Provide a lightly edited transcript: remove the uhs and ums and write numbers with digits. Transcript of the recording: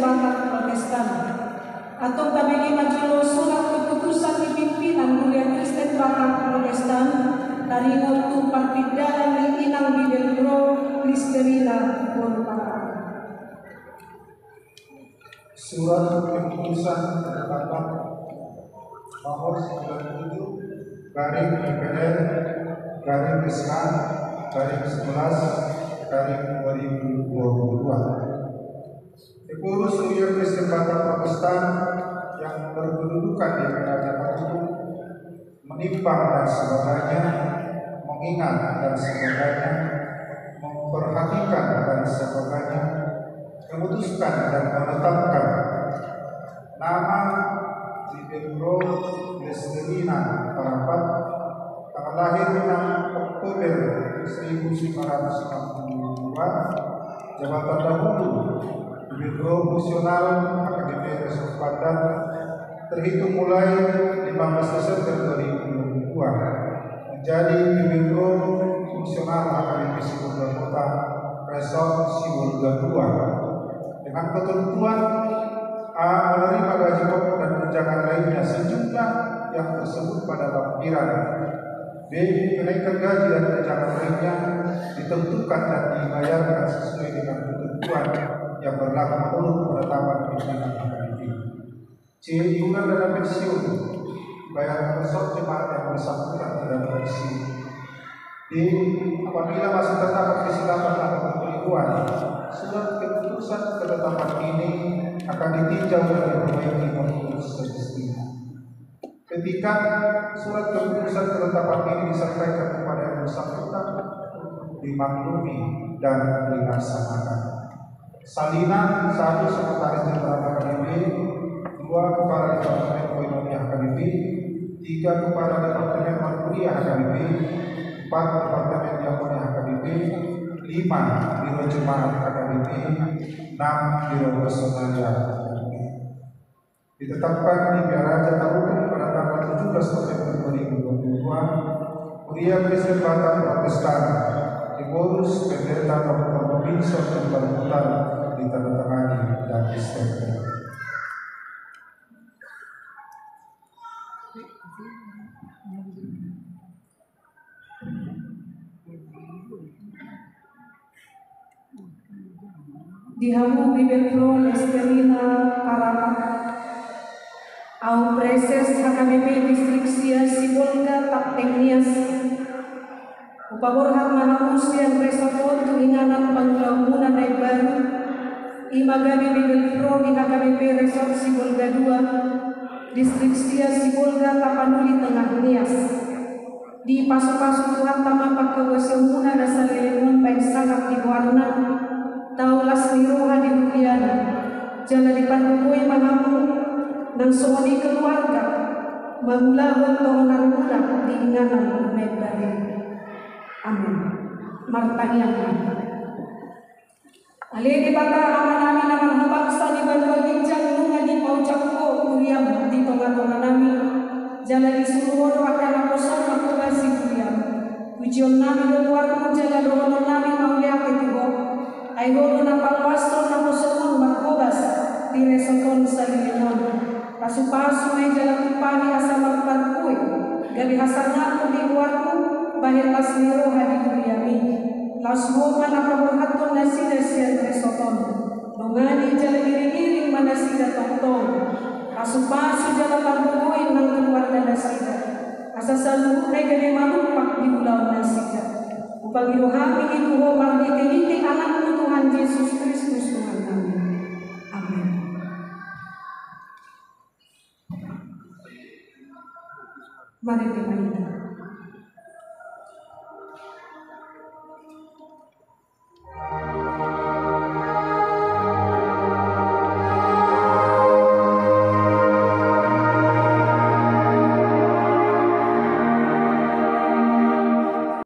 Kristen Batak Protestan atau tabigi majulo surat keputusan di pimpinan kuliah Kristen Batak Protestan dari waktu perpindahan di inang bibelro Kristerina Bonpara. Surat keputusan Batak nomor 97 garing DPR garing Islam garing 11 garing 2022. Pengurus Kuliah Kristen Batak Protestan yang berkedudukan di Kerajaan Batu menimbang dan sebagainya, mengingat dan sebagainya, memperhatikan dan sebagainya, memutuskan dan menetapkan nama Zibelro Lesterina Parapat tanggal lahir 6 Oktober 1962, jabatan dahulu Biro Fungsional Akademi Resort Padang terhitung mulai 15 Desember 2002 menjadi Biro Fungsional Akademi Sibolga Kota Resort Sibolga II dengan ketentuan A. Menerima gaji pokok dan tunjangan lainnya sejumlah yang tersebut pada lampiran. B. Kenaikan gaji dan tunjangan lainnya ditentukan dan dibayarkan sesuai dengan ketentuan yang berlaku menurut penetapan pimpinan akademi. C. Iuran dana pensiun bayar resort jemaat yang bersangkutan terhadap pensiun. D. Apabila masih terdapat kesilapan atau penipuan, surat keputusan ketetapan ini akan ditinjau dan diperbaiki menurut semestinya. Ketika surat keputusan ketetapan ini disampaikan kepada yang bersangkutan dimaklumi dan dilaksanakan. Salinan 1 Sekretaris Jenderal Akademi, 2 Kepala Departemen Ekonomi Akademi, 3 Kepala Departemen Kuliah Akademi, 4 Departemen Diakoni Akademi, 5 Biro Jemaat Akademi, 6 Biro Personalia Akademi. Ditetapkan di Raja Tarutung pada tanggal 17 November 2022, Kuliah Kristen Batak Protestan diurus Pendeta Dr. Robinson Tembalutan ditandatangani dan distempel. Dihamu Bibelro Lesterina Parapat au Preses HKBP Distrik Sia Sibolga Taptengnias Upaborhat Manapus yang Resapot Tulinganan Panglamunan Naik Baru Imagabi Bibelro di HKBP Resort Sibolga 2 Distrik Sia Sibolga Tapanuli Tengah Nias di pasu-pasu Tuhan Tamapak Kewesemuna Dasar Lelemun Baik Sangat di Warna Taulas Niroha di Bukiana Jala di Pandukui Manamu dan suami keluarga Mengulahun Tohonan Muda di Inganan Naik Baru. Amin. Martanian. Ali di bata aman-amin naman bangsa di Bantuan Lunga di Paucakko Kuriam di Tonga-Tonga nami Jala di Suruhono akan aku sama kubasi Kuriam Pujion nami doluarmu jala dohono nami maulia ketibo Aigoro na palwasto na musumun magkubas di resokon sa lilimon Pasu-pasu may jala kupani asa magparkuy Gabi hasangan di luarmu bahir las niro hadi kuriami las homa na paborhaton na sida siya resoton nungani jala giring-giring mana sida tongtong pasu-pasu jala pagbubuin ng keluarga na sida asa saluhut na gani manumpak di ulaw na sida upang iluhami itu ho magditiniti anakmu Tuhan Yesus Kristus Tuhan kami. Amin. Mari kita